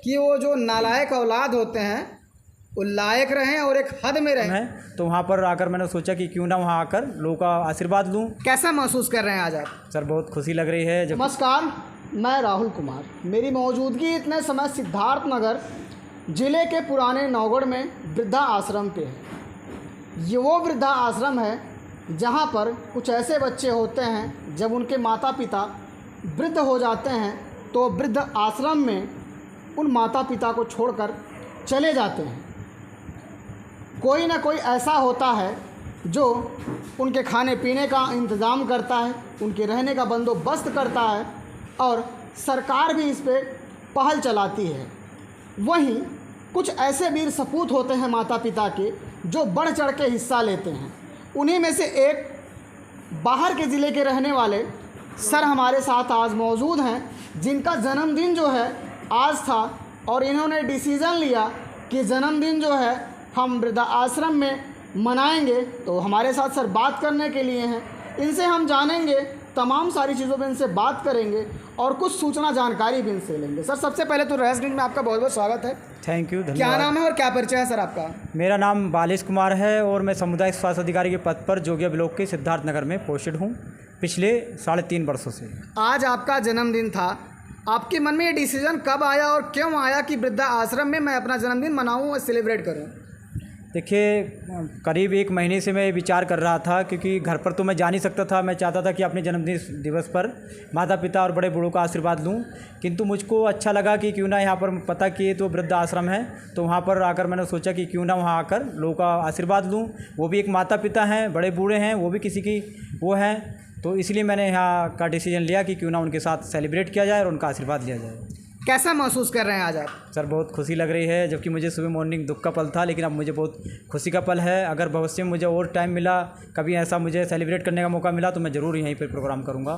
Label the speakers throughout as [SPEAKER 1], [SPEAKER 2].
[SPEAKER 1] कि वो जो नालायक औलाद होते हैं वो लायक रहें और एक हद में रहें।
[SPEAKER 2] तो वहाँ पर आकर मैंने सोचा कि क्यों ना वहाँ आकर लोगों का आशीर्वाद लूँ।
[SPEAKER 1] कैसा महसूस कर रहे हैं आज आप?
[SPEAKER 2] सर बहुत खुशी लग रही है।
[SPEAKER 1] नमस्कार, मैं राहुल कुमार। मेरी मौजूदगी इतने समय सिद्धार्थ नगर ज़िले के पुराने नौगढ़ में वृद्धा आश्रम पे है। ये वो वृद्धा आश्रम है जहाँ पर कुछ ऐसे बच्चे होते हैं जब उनके माता पिता वृद्ध हो जाते हैं तो वृद्ध आश्रम में उन माता पिता को छोड़कर चले जाते हैं। कोई ना कोई ऐसा होता है जो उनके खाने पीने का इंतज़ाम करता है, उनके रहने का बंदोबस्त करता है और सरकार भी इस पे पहल चलाती है। वहीं कुछ ऐसे वीर सपूत होते हैं माता पिता के जो बढ़ चढ़ के हिस्सा लेते हैं। उन्हीं में से एक बाहर के ज़िले के रहने वाले सर हमारे साथ आज मौजूद हैं, जिनका जन्मदिन जो है आज था और इन्होंने डिसीज़न लिया कि जन्मदिन जो है हम वृद्धा आश्रम में मनाएंगे। तो हमारे साथ सर बात करने के लिए हैं, इनसे हम जानेंगे, तमाम सारी चीज़ों पे इनसे बात करेंगे और कुछ सूचना जानकारी भी इनसे लेंगे। सर सबसे पहले तो रहस्य न्यूज़ में आपका बहुत बहुत स्वागत है।
[SPEAKER 2] थैंक यू, धन्यवाद।
[SPEAKER 1] क्या नाम है और क्या परिचय है सर आपका?
[SPEAKER 2] मेरा नाम बालेश कुमार है और मैं सामुदायिक स्वास्थ्य अधिकारी के पद पर जोगिया ब्लॉक के सिद्धार्थ नगर में पोस्टेड हूँ पिछले 3.5 वर्षों से।
[SPEAKER 1] आज आपका जन्मदिन था, आपके मन में ये डिसीज़न कब आया और क्यों आया कि वृद्धा आश्रम में मैं अपना जन्मदिन मनाऊँ और सेलिब्रेट करूँ?
[SPEAKER 2] देखिए, करीब 1 महीने से मैं विचार कर रहा था, क्योंकि घर पर तो मैं जा नहीं सकता था। मैं चाहता था कि अपने जन्मदिन दिवस पर माता पिता और बड़े बूढ़ों का आशीर्वाद लूं, किंतु मुझको अच्छा लगा कि क्यों ना यहाँ पर पता किए तो वृद्ध आश्रम है, तो वहाँ पर आकर मैंने सोचा कि क्यों ना वहाँ आकर लोगों का आशीर्वाद लूँ। वो भी एक माता पिता हैं, बड़े बूढ़े हैं, वो भी किसी की वो हैं, तो इसलिए मैंने यहाँ का डिसीजन लिया कि क्यों ना उनके साथ सेलिब्रेट किया जाए और उनका आशीर्वाद लिया जाए।
[SPEAKER 1] कैसा महसूस कर रहे हैं आज आप?
[SPEAKER 2] सर बहुत खुशी लग रही है, जबकि मुझे सुबह मॉर्निंग दुख का पल था, लेकिन अब मुझे बहुत खुशी का पल है। अगर भविष्य में मुझे और टाइम मिला, कभी ऐसा मुझे सेलिब्रेट करने का मौका मिला, तो मैं ज़रूर यहीं पर प्रोग्राम करूँगा।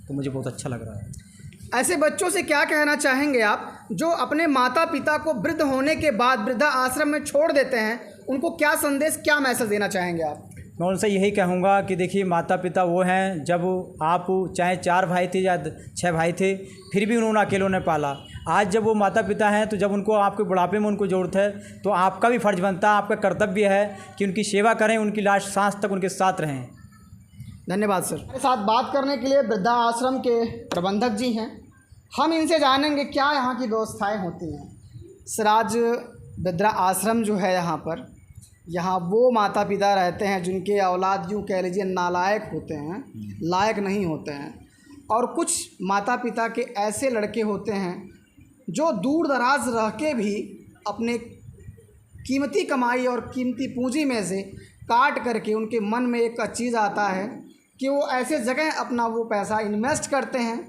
[SPEAKER 2] तो मुझे बहुत अच्छा लग रहा है।
[SPEAKER 1] ऐसे बच्चों से क्या कहना चाहेंगे आप जो अपने माता पिता को वृद्ध होने के बाद वृद्धा आश्रम में छोड़ देते हैं? उनको क्या संदेश, क्या मैसेज देना चाहेंगे आप?
[SPEAKER 2] मैं उनसे यही कहूँगा कि देखिए, माता पिता वो हैं, जब आप चाहे 4 भाई थे या 6 भाई थे, फिर भी उन्होंने अकेलों ने पाला। आज जब वो माता पिता हैं, तो जब उनको आपके बुढ़ापे में उनको ज़रूरत है, तो आपका भी फ़र्ज़ बनता है, आपका कर्तव्य है कि उनकी सेवा करें, उनकी लास्ट सांस तक उनके साथ रहें।
[SPEAKER 1] धन्यवाद सर। हमारे साथ बात करने के लिए वृद्धा आश्रम के प्रबंधक जी हैं, हम इनसे जानेंगे क्या यहाँ की व्यवस्थाएँ होती हैं। सर आज वृद्धा आश्रम जो है यहाँ वो माता पिता रहते हैं जिनके औलाद यूँ कह लीजिए नालायक होते हैं, लायक नहीं होते हैं, और कुछ माता पिता के ऐसे लड़के होते हैं जो दूर दराज रह के भी अपने कीमती कमाई और कीमती पूंजी में से काट करके उनके मन में एक चीज़ आता है कि वो ऐसे जगह अपना वो पैसा इन्वेस्ट करते हैं,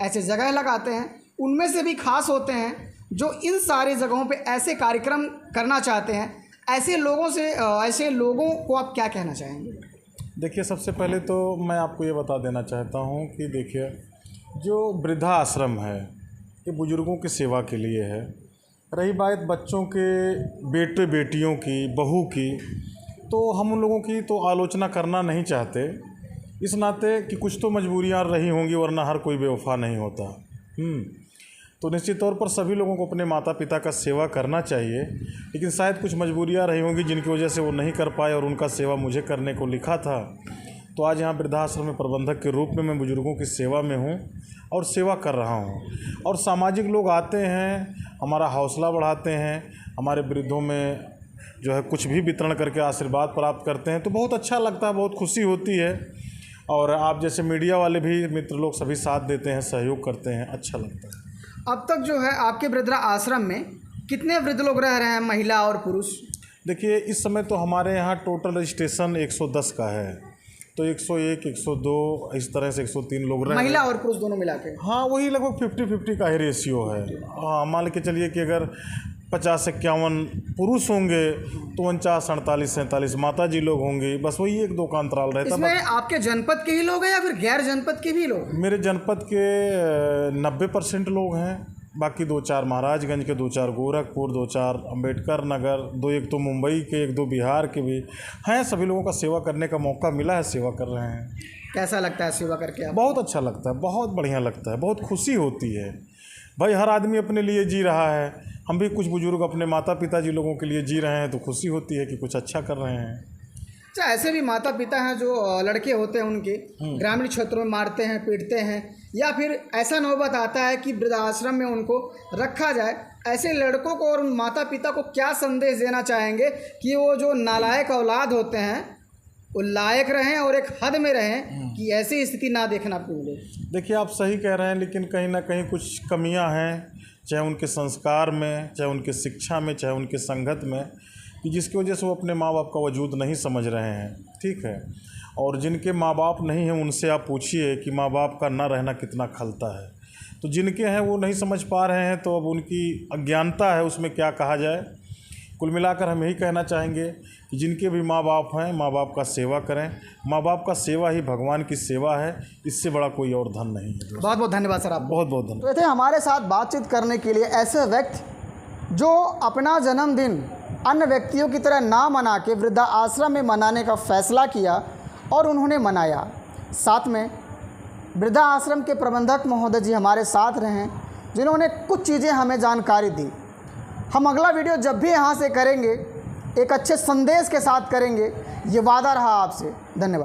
[SPEAKER 1] ऐसे जगह लगाते हैं। उनमें से भी खास होते हैं जो इन सारी जगहों पे ऐसे कार्यक्रम करना चाहते हैं। ऐसे लोगों को आप क्या कहना चाहेंगे?
[SPEAKER 3] देखिए, सबसे पहले तो मैं आपको ये बता देना चाहता हूँ कि देखिए, जो वृद्धा आश्रम है ये बुज़ुर्गों की सेवा के लिए है। रही बात बच्चों के, बेटे बेटियों की, बहू की, तो हम उन लोगों की तो आलोचना करना नहीं चाहते, इस नाते कि कुछ तो मजबूरियाँ रही होंगी, वरना हर कोई बेवफा नहीं होता। तो निश्चित तौर पर सभी लोगों को अपने माता पिता का सेवा करना चाहिए, लेकिन शायद कुछ मजबूरियाँ रही होंगी जिनकी वजह से वो नहीं कर पाए और उनका सेवा मुझे करने को लिखा था। तो आज यहाँ वृद्धाश्रम में प्रबंधक के रूप में मैं बुज़ुर्गों की सेवा में हूँ और सेवा कर रहा हूँ। और सामाजिक लोग आते हैं, हमारा हौसला बढ़ाते हैं, हमारे वृद्धों में जो है कुछ भी वितरण करके आशीर्वाद प्राप्त करते हैं, तो बहुत अच्छा लगता है, बहुत खुशी होती है। और आप जैसे मीडिया वाले भी मित्र लोग सभी साथ देते हैं, सहयोग करते हैं, अच्छा लगता है।
[SPEAKER 1] अब तक जो है आपके वृद्धा आश्रम में कितने वृद्ध लोग रह रहे हैं, महिला और पुरुष?
[SPEAKER 3] देखिए, इस समय तो हमारे यहाँ टोटल रजिस्ट्रेशन 110 का है, तो 101, 102 इस तरह से 103 लोग रहे हैं,
[SPEAKER 1] महिला और पुरुष दोनों मिला के।
[SPEAKER 3] हाँ, वही लगभग 50-50 का ही रेशियो है। हाँ, मान के चलिए कि अगर 50-51 पुरुष होंगे तो 49-48-47 माता जी लोग होंगे, बस वही 1-2 का अंतराल रहता है।
[SPEAKER 1] इसमें आपके जनपद के ही लोग हैं या फिर गैर जनपद के भी लोग?
[SPEAKER 3] मेरे जनपद के 90% लोग हैं, बाकी 2-4 महाराजगंज के, 2-4 गोरखपुर, 2-4 अम्बेडकर नगर, 2-1 तो मुंबई के, 1-2 बिहार के भी हैं। सभी लोगों का सेवा करने का मौका मिला है, सेवा कर रहे हैं।
[SPEAKER 1] कैसा लगता है सेवा करके आप?
[SPEAKER 3] बहुत अच्छा लगता है, बहुत बढ़िया लगता है, बहुत खुशी होती है। भाई हर आदमी अपने लिए जी रहा है, हम भी कुछ बुजुर्ग अपने माता पिताजी लोगों के लिए जी रहे हैं तो खुशी होती है कि कुछ अच्छा कर रहे हैं।
[SPEAKER 1] अच्छा, ऐसे भी माता पिता हैं जो लड़के होते हैं उनके ग्रामीण क्षेत्रों में मारते हैं, पीटते हैं, या फिर ऐसा नौबत आता है कि वृद्धाश्रम में उनको रखा जाए। ऐसे लड़कों को और उन माता पिता को क्या संदेश देना चाहेंगे कि वो जो नालायक औलाद होते हैं वो लायक रहें और एक हद में रहें कि ऐसी स्थिति ना देखना मिले?
[SPEAKER 3] देखिए, आप सही कह रहे हैं, लेकिन कहीं ना कहीं कुछ कमियां हैं, चाहे उनके संस्कार में, चाहे उनके शिक्षा में, चाहे उनके संगत में, कि जिसकी वजह से वो अपने माँ बाप का वजूद नहीं समझ रहे हैं। ठीक है, और जिनके माँ बाप नहीं हैं उनसे आप पूछिए कि माँ बाप का ना रहना कितना खलता है। तो जिनके हैं वो नहीं समझ पा रहे हैं, तो अब उनकी अज्ञानता है, उसमें क्या कहा जाए। कुल मिलाकर हम यही कहना चाहेंगे कि जिनके भी माँ बाप हैं, माँ बाप का सेवा करें। माँ बाप का सेवा ही भगवान की सेवा है, इससे बड़ा कोई और धन नहीं है।
[SPEAKER 1] बहुत बहुत धन्यवाद सर, आप
[SPEAKER 3] बहुत बहुत धन्यवाद।
[SPEAKER 1] तो थे हमारे साथ बातचीत करने के लिए ऐसे व्यक्ति जो अपना जन्मदिन अन्य व्यक्तियों की तरह ना मना के वृद्धा आश्रम में मनाने का फैसला किया और उन्होंने मनाया। साथ में वृद्धा आश्रम के प्रबंधक महोदय जी हमारे साथ रहे, जिन्होंने कुछ चीज़ें हमें जानकारी दी। हम अगला वीडियो जब भी यहाँ से करेंगे एक अच्छे संदेश के साथ करेंगे, ये वादा रहा आपसे। धन्यवाद।